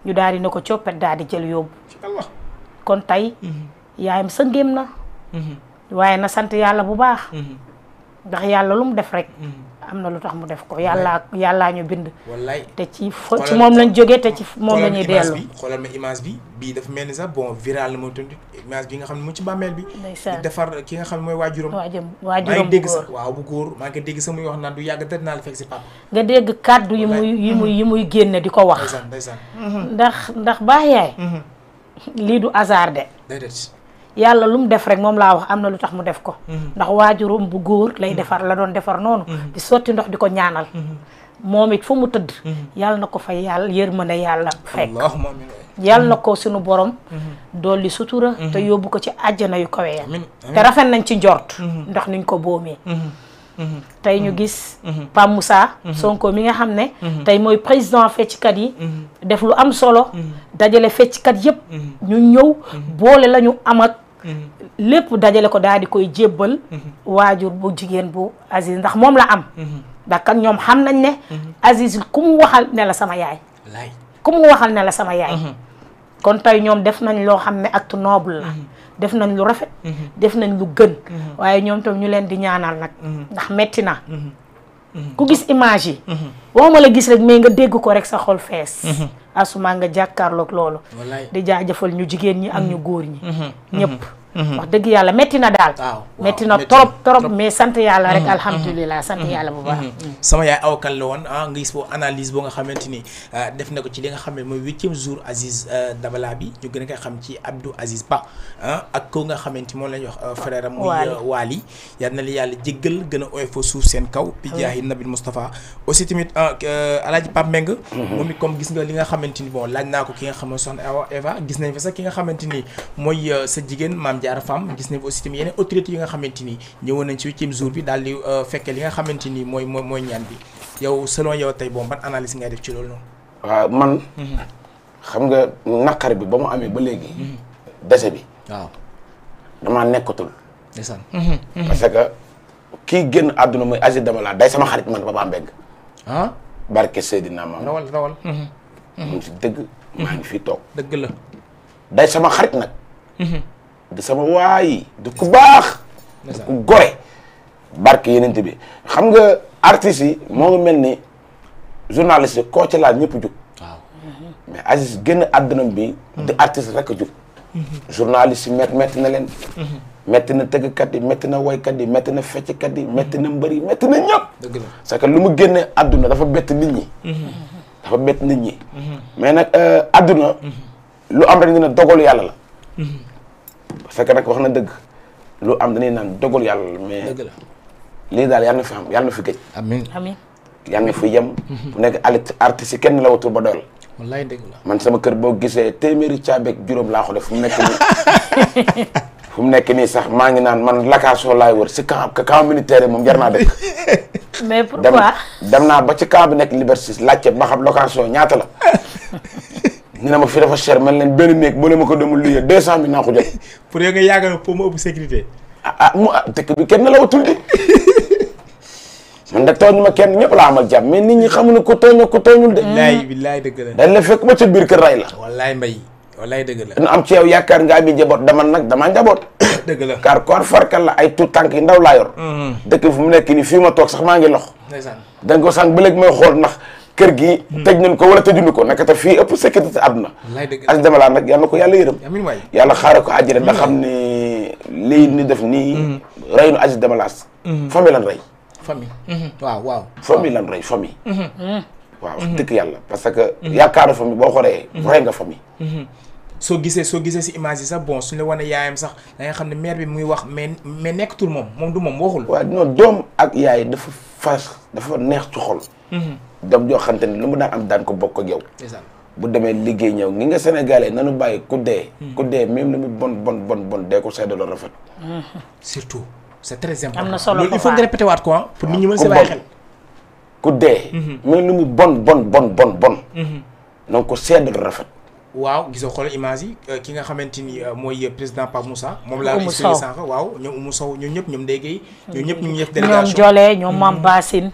ñu daal di ne ko coppet daal di jël yóbbu kon tey yaayam sëngéem na waaye na sant yàlla bu baax ndax yàlla lu mu def rek am na lu tax mu def ko yàllaa ñu bind wallaay te ci moom lañ jógee te ci moom la ñuy dellu xoolal ma image bi bii dafa mel ni sax bon viral na moom tamit image bi nga xam ne mu ci bàmmeel bi di defar ki nga xam ne mooy waajuram maa ngi dégg sax waaw bu góor maa ngi dégg sax muy wax naan du yàgg dara naa la fekk si papa nga dégg kàddu yi muy génne di ko wax ndax baax yaay lii du hasard de déedéet yàlla lu mu def rek moom laa wax am na lu tax mu def ko ndax waajuram bu góor lay defar la doon defar noonu di sotti ndox di ko ñaanal moom it fu mu tëdd yàlla na ko fa yàlla yërmande yàlla fekk yàlla na ko suñu borom dolli sutura te yóbbu ko ci àjjana yu kawe ya te rafet nañ ci njort ndax niñ ko boomee tey ñu gis Pape Moussa Sonko mi nga xam ne tey mooy président fecckat yi def lu am solo dajale fecckat yëpp ñu ñëw boole la ñu am ak lépp dajale ko daal di koy jébbal waajur bu jigéen bu Aziz ndax moom la am ndax kan ñoom xam nañ ne Aziz ku mu waxal ne la sama yaay ku mu waxal ne la sama yaay kon tey ñoom def nañ loo xam ne acte noble la def nañ lu rafet def nañ lu gën waaye ñoom tam ñu leen di ñaanal nag ndax metti na ku gis image yi waxuma la gis rek mais nga dégg ko rek sa xol fees asuma nga jàkkaarloog loolu di jaajëfal ñu jigéen ñi ak ñu góor ñi ñëpp wax dëgg yàlla metti na daal metti na trop mais sant yàlla rek alhamdulilah sant yàlla bu baax sama yaay awkan la woon nga gis boo analyse boo nga xamante ni def na ko ci li nga xam ne mooy 8e jour Aziz Dabala bi ñu gën a koy xam ci Abdou Aziz Ba ak ko nga xamante moom la ñuy wax frère am muy Waly yal na li yàlla jéggal gën a oyof fa suuf seen kaw bi jaahi Nabil Moustapha aussi tamit Alaaji Pape Meng moom it comme gis nga li nga xamante ni bon laaj naa ko ki nga xam ne soxna Eva gis nañ fa sax ki nga xamante ni mooy sa jigéen Mame Diarra Fam gis nañ aussi tamit yeneen autorités yi nga xamante ni ñëwoon nañ ci 8e jour bi daal di fekkee li nga xamante ni mooy ñaan bi yow selon yow tey bon ban analyse ngay def ci loolu noonu. waaw man. xam nga naqar bi ba mu amee ba léegi. dese bi. waaw damaa nekkatul. ndeysaan. parce que kii génn àdduna mooy Aziz Dabala day sama xarit man Papa Mbeng. barke Seydina Maam. rawal. mu ngi si dëgg. maa ngi fii toog. dëgg la. day sama xarit nag. di sama waay du ku baax. du ku gore. barke yeneen bi xam nga artistes yi moo ngi mel ni journaliste yi koo ci laal ñëpp jug. waaw mais Aziz génn àdduna bi. di artiste rek a jug. journaliste yi metti na leen. metti na tëggkat yi metti na woykat yi metti na fecckat yi metti na mbër yi metti na ñëpp. dëgg la parce que lu mu génne àdduna dafa bett nit ñi. dafa bett nit ñi. mais nag àdduna. lu am rek dina dogalu yàlla la. parce que nag wax na dëgg lu am dañuy naan dogalu yàlla la mais. dëgg la lii daal yàlla na fi am yàlla na fi gëj. amiin amiin yàlla na fi yem. bu nekk artiste yi kenn la watul ba doyal. wallaay dëgg la man sama kër boo gisee téeméeri caabeeg juróom laa ko def fu mu nekk nii. fu mu nekk nii sax maa ngi naan man location laay wër si camp militaire moom jar naa dëkk. mais pourquoi dem naa ba ci camp bi nekk Liberté laajte ba xam location ñaata la. ñu ne ma fi dafa cher mel leen benn néeg boo leen ma ko demul luyee 200 000 naa ko jot. pour yow nga yaakaar pour mu ëpp sécurité. dëkk bi kenn la watul de. man de tooñ ma kenn ñëpp laa amal jàmm mais nit ñi xamuñu ko tooñ ko tooñul de. billaay dëgg la. dañ la fekk ba ca biir kër ray la. wallaay mbay wallaay dëgg la. dina am ci yow yaakaar nga ami njaboot dama nag damaa njaboot. dëgg la car koor farkal la ay tuut tànk yi ndaw laa yor. dëkk fu mu nekk nii fii ma toog sax maa ngi lox. ndeysaan dañ ko sànq ba léegi may xool ndax kër gi tëj nañ ko wala tëjuñu ko naka te fii ëpp sécurité àdduna. wallaay dëgg la Aziz Dabala nag yal na ko yàlla yërëm. amiin waay yàlla xaare ko àjjana nga xam ne lii ni def nii. rey nu Aziz Dabala. famille lan rey. famille. waaw. famille lan rey famille. waaw dëgg yàlla parce que. yaakaaru famille boo xoolee. rey nga famille. soo gisee si image yi sax bon suñu la wane yaayam sax da nga xam ne mère bi muy wax mais nekkatul moom du moom waxul. waaw non doom ak yaay dafa neex ci xol. doom joo xamante ni lu mu daan am daan ko bokk ak yow. bu demee liggéey ñëw ngi nga sénégalais nanu bàyyi ku dee. ku dee même lu mu bon dee ko seddaloo rafet. surtout c'est très important. am na solo loolu il faut nga répéter waat quoi pour nit ñi mën si bàyyi xel. ku dee. même lu mu bon. donc ko seddaloo rafet. waaw gisoo xool image yi ki nga xamante ni mooy président Pape Moussa. moom laa Oumou Sow sànq waaw ñoom Oumou Sow ñoom ñëpp ñoom Ndeye Gueye ñoom ñëpp ñu ngi def délégation ñoom Jole ñoom Mame Bassine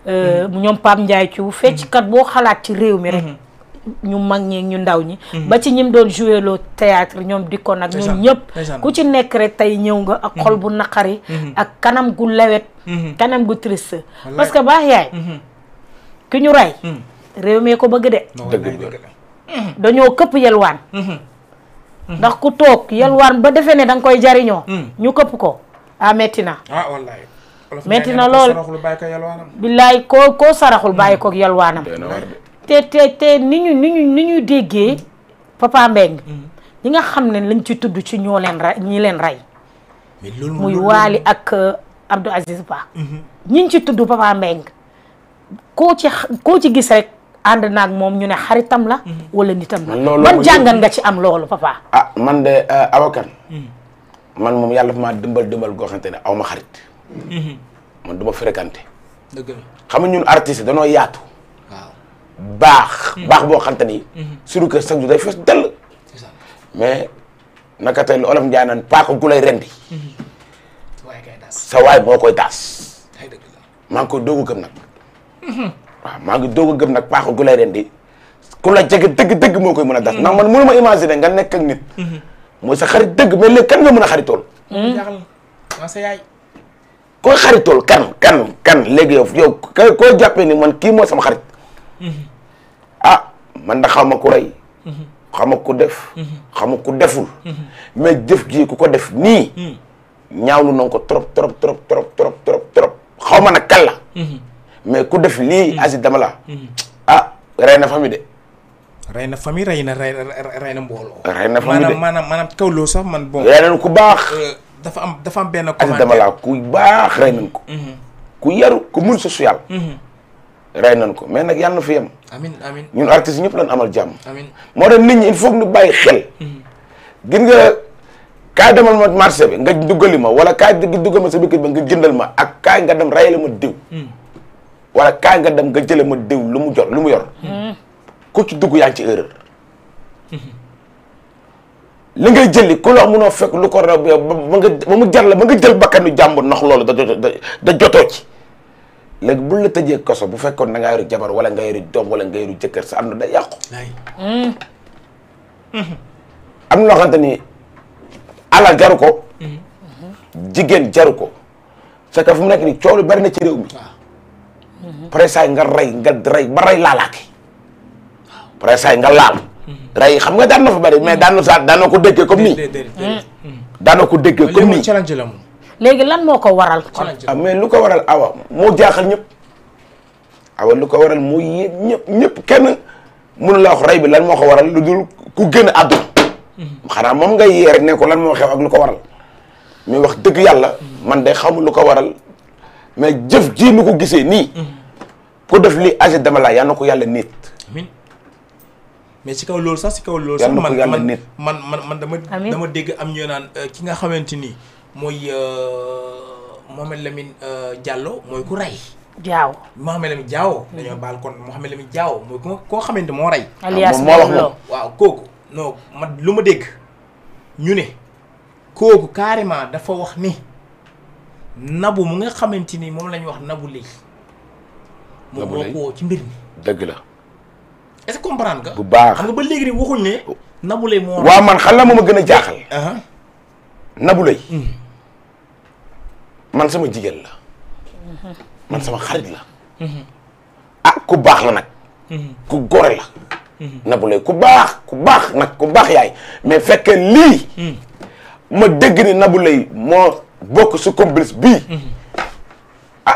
ñoom Pape Ndiaye Thiou fecckat boo xalaat ci réew mi rek ñu mag ñi ñu ndaw ñi ba ci ñim doon joué loo théâtre ñoom dikkoon nag ñoom ñëpp ku ci nekk rek tey ñëw nga ak xol bu naqari ak kanam gu lewet kanam gu triste parce que baax yaay ki ñu rey réew mee ko bëgg de dañoo këpp yelwaan ndax ku toog yelwaan ba defee ne da nga koy jariñoo ñu këpp ko metti na metti na lool billaay koo saraxul bàyyi koog yelwaanam te ni ñuy déggee Papa Mbengue ñi nga xam ne lañ ci tudd ci ñoo leen rey ñi leen rey muy Waly ak Abdou Aziz Ba ñiñ ci tudd Papa Mbengue koo ci gis rek ànd naag moom ñu ne xaritam la wala nitam la ban jàngan nga ci am loolu papa man de awakan man moom yàlla fa maa dimbal goo xamante ne aw ma xarit man du ma fréquenté dëgg la xam nga ñun artiste danoo yaatu baax boo xamante ni suñu kër sax du day fees dell mais naka tey lu olof njaay naan paaka gu lay rendi sa waay moo koy taas maa ngi koy doog a gëm nag waaw maa ngi doog a gëm nag paaka gu lay rendi ku la jege dëgg moo koy mën a das ndax man mënu ma imaginer nga nekk ak nit mooy sa xarit dëgg mais léegi kan nga mën a xaritool sa yaay koo xaritool kan léegi yow koo jàppee ni man kii mooy sama xarit man da xaw ma ku rey xaw ma ku def xaw ma ku deful mais jëf ji ku ko def nii ñaawlu na ko trop xaw ma nag kan la mais ku def lii Aziz Dabala rey na famille de rey na famille rey na mbooloo rey na famille de maanaam kaw loo sax man bon rey nañ ku baax dafa am benn Aziz Dabala ku baax rey nañ ko ku yaru ku mun social rey nañ ko mais nag yàlla na fi yem amiin ñun artistes ñëpp lañ amal jàmm amiin moo tax nit ñi il faut que ñu bàyyi xel gis nga kaay demal ma marché bi nga duggali ma wala kaay duggal ma sa biir ba nga jëndal ma ak kaay nga dem rayale ma diw wala kaay nga dem nga jële ma diw lu mu yor ku ci dugg yaa ngi ci erreur li ngay jëli ku la munoo fekk lu ko raw ba mu jar la ba nga jël bakkanu jàmbur ndax loolu da jotoo ci léegi bul la tëjee koso bu fekkoon da ngaa yoru jabar wala nga yoru doom wala nga yoru jëkkër sa ànd da yàqu am na loo xamante ni alal jaru ko jigéen jaru ko c'est que fu mu nekk ni coow lu bari na ci réew mi pare saay nga rey ba rey laalaake pare saay nga laal rey xam nga daan na fa bari mais daan na ko déggee comme nii daan na ko déggee comme nii challenge la moom léegi lan moo ko waral mais lu ko waral awa moo jaaxal ñëpp awa lu ko waral moo yéeg ñëpp kenn mënu la wax rey bi lan moo ko waral lu dul ku gën a àdduna xanaa moom ngay yee rek ne ko lan moo xew ak lu ko waral mais wax dëgg yàlla man de xamul lu ko waral mais jëf ji nu ko gisee nii ku def li Aziz Dabala yal na ko yàlla nit amiin mais ci kaw loolu sax man dama dégg am ñu naan ki nga xamante ni mooy Mohamed Lamine Diallo mooy ku rey Mohamed Lamine Diawo dañoo baal kon Mohamed Lamine Diawo mooy koo xamante moo rey alias moo wax moom waaw kooku non man lu ma dégg ñu ne kooku carrément dafa wax ni Nabou mu nga xamante ni moom la ñu wax Nabou Leye moom moo ko woo ci mbir mi dëgg la est-ce que comprendre nga bu baax xam nga ba léegi ni waxuñ ne Nabou Leye moo waaw man xam la moom a gën a jaaxal Nabou Leye man sama jigéen la man sama xarit la ku baax la nag ku gore la Nabou Leye ku baax nag ku baax yaay mais fekkee lii ma dégg ni Nabou Leye moo bokk su complice bii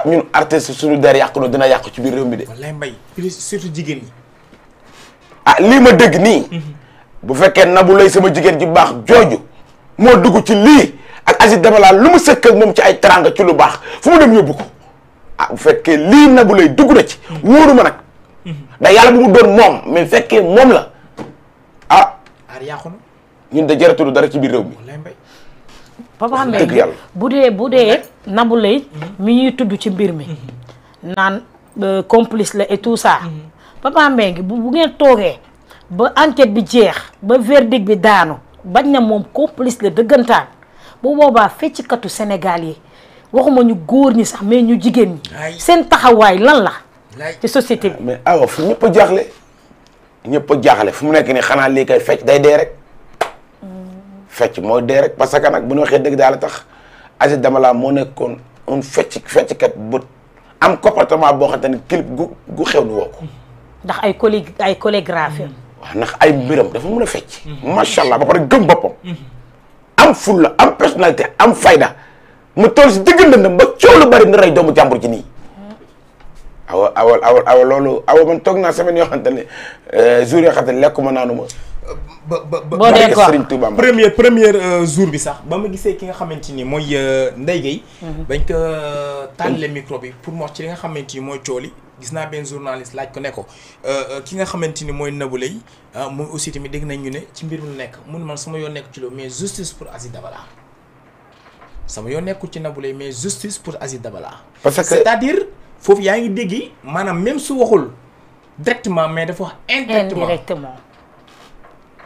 ñun artiste suñu der yàqu na dina yàqu ci biir réew mi de wallaay mbay surtout jigéen ñi lii ma dégg nii bu fekkee Nabou Leye sama jigéen ji baax jooju moo dugg ci lii ak Aziz Dabala lu mu sëkk ak moom ci ay teranga ci lu baax fu mu dem yóbbu ko bu fekkee lii Nabou Leye dugg na ci wóoru ma nag da yàlla bu mu doon moom mais fekkee moom la yàqu na ñun da jaratul dara ci biir réew mi wallaay mbay Papa Mbengue bu dee Nabou Leye mi ñuy tudd ci mbir mi naan complice la et tout ça Papa Mbengue bu ngeen toogee ba enquête bi jeex ba verdict bi daanu bañ na moom complice la dëggantaan bu boobaa fecckatu Sénégal yi waxuma ñu góor ñi sax mais ñu jigéen ñi seen taxawaay lan la ci société bi mais awa fu ñëpp a jaaxle ñëpp a jaaxle fu mu nekk nii xanaa lii kay fecc day dee rek. fecc mooy dee rek parce que nag bu ñu waxee dëgg daal tax Aziz Dabala moo nekkoon un fecckat bu am comportement boo xamante ni clip gu xew ni woo ko. ndax ay chorégraphie. waaw ndax ay mbiram dafa mën a fecc. macha allah ba pare gëm boppam. am fulla am personnalité am fayda mu toll si digg ndëndam ba coow lu bari na rey doomu jàmbur ji nii. awa loolu man toog naa semaine yoo xamante ne jour yoo xamante ne lekkuma naanuma. boo dee ko Serigne Touba première jour bi sax ba ma gisee ki nga xamante ni mooy Ndeye Gueye. bañ ko tàllee micro bi pour mu wax ci li nga xamante ni mooy cooli gis naa benn journaliste laaj ko ne ko ki nga xamante ni mooy Nabou Leye mooy aussi tamit dégg nañ ñu ne ci mbir mu nekk mun man sama yoon nekk ci loolu mais justice pour Aziz Dabala sama yoon nekkul ci Nabou Leye mais justice pour Aziz Dabala. parce que c'est-à-dire foofu yaa ngi dégg maanaam même su waxul directement mais dafa wax indirectement.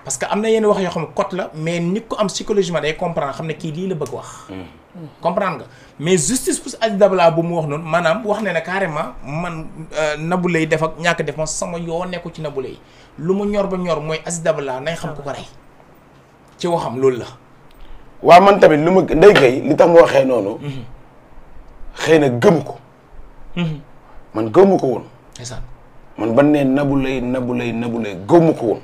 parce que am na yenn wax yoo xam ne cote la mais nit ko am psychologiquement day comprendre xam ne kii lii la bëgg wax. comprendre nga mais justice pour Aziz Dabala bu mu wax noonu maanaam wax ne ne carrément man Nabou Leye def ak ñàkk def ma sama yoo nekku ci Nabou Leye lu mu ñor ba ñor mooy Aziz Dabala nay xam ku ko rey ci waxam loolu la. waaw man tamit lu ma Ndeye Gueye li tax mu waxee noonu. xëy na gëmu ko. man gëmu ko woon. man ban ne Nabou Leye gëmu ko woon.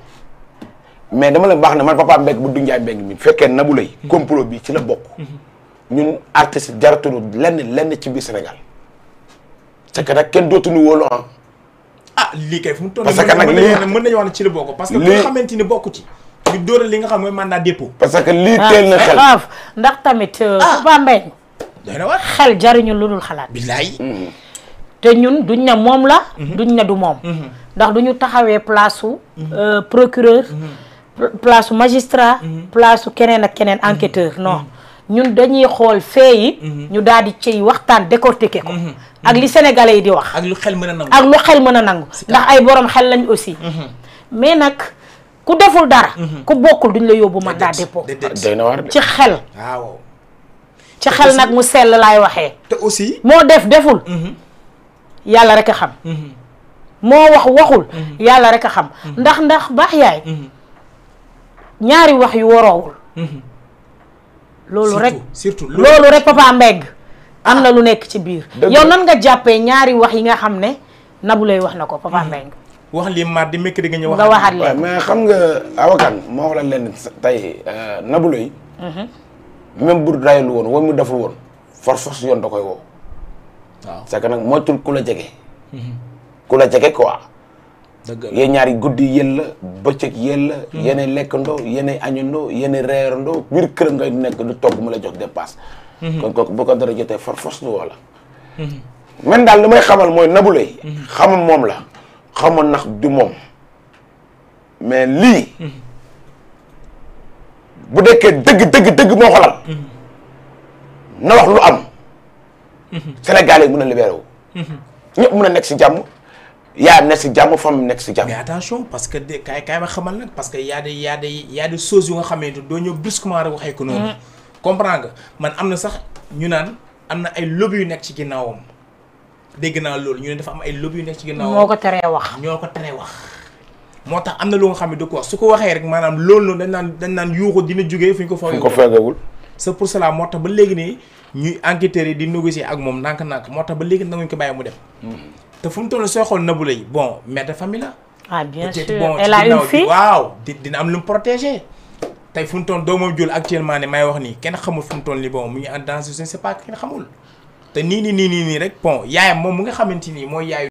mais dama la baax na man Papa Mbeng bu Dunjaay Mbeng mi fekkee Nabou Leye complot bi ci la bokk. ñun artistes jaratunu lenn ci biir Sénégal. c'est que nag kenn dootuñu wóolu lii kay fu mu toll parce que nag lii mën nañu wax ne ci la bokk. parce que bu nga xamante ni bokku ci. ñu dóoral li nga xam mooy mandat dépôt. parce que lii teel na xel ndax tamit. Papa Mbeng doy na war xel jariñu lu dul xalaat. billaay. te ñun duñ ne moom la. duñ ne du moom. ndax duñu taxawee place su. procureur. place su magistrat. place su keneen ak keneen enquêteur non. ñun dañuy xool fee yi. ñu daal di ciy waxtaan décortiquer ko. ak li sénégalais yi di wax. ak lu xel mën a nangu. ak lu xel mën a nangu. ndax ay borom xel lañ aussi. mais nag ku deful dara. ku bokkul duñ la yóbbu mandat dépôt. doy na war ci xel. waaw. ci xel nag mu sell laay waxee. te aussi. moo deful. yàlla rek a xam. moo waxul. yàlla rek a xam. ndax baax yaay. ñaari wax yu waroowul. loolu rek surtout loolu rek Papa Mbeng am na lu nekk ci biir. yow nan nga jàppee ñaari wax yi nga xam ne Nabou Leye wax na ko Papa Mbeng. wax li mardi mercredi nga ñëw nga waxaat leen. mais xam nga awakan moo wax la leen tey Nabou Leye. même bu rayul woon wala mu deful woon force yoon da koy woo. waaw c'est que nag moytul ku la jege. ku la jege quoi. dëgg la yéen ñaari guddi yéen la bëccëg yéen la. yéenay lekkandoo yéenay añandoo yéenay reerandoo biir kër ngay nekk du togg mu la jox dépasse. kon kooku bu ko dara jotee force du woo la. man daal li may xamal mooy Nabou Leye. xamam moom la xamal nax du moom mais lii. bu dekkee dëgg moo xolal. na wax lu am. Sénégal yi mën a libéré wu. ñëpp mën a nekk si jàmm. yaa nekk si jàmm fam nekk si jàmm. mais attention parce que de kaay ma xamal nag parce que y a des choses yu nga xamante doo ñëw brusquement rek waxee ko noonu. comprends nga man am na sax ñu naan am na ay lobby yu nekk ci ginnaawam dégg naa loolu ñu ne dafa am ay lobby yu nekk ci ginnaawam. moo ko teree wax. ñoo ko teree wax. moo tax am na lu nga xam ne du ko wax su ko waxee rek maanaam loolu noonu dañ naan yuuxu dina jógee fu ñu ko feegewul. c'est pour cela moo tax ba léegi nii ñuy enquêteurs yi di négocier ak moom ndànk-ndànk moo tax ba léegi nanguñ ko bàyyi mu dem. te fu mu toll sooy xool Nabou Leye bon mère de famille la. ah bien sûr bon elle a une fille waaw dina am lu mu protégé. tey fu mu toll doomam jul actuellement ne may wax nii kenn xamul fu mu toll nii bon mu ngi en danger je ne sais pas kenn xamul. te nii rek bon yaayam moom mu nga xamante ni mooy yaayu.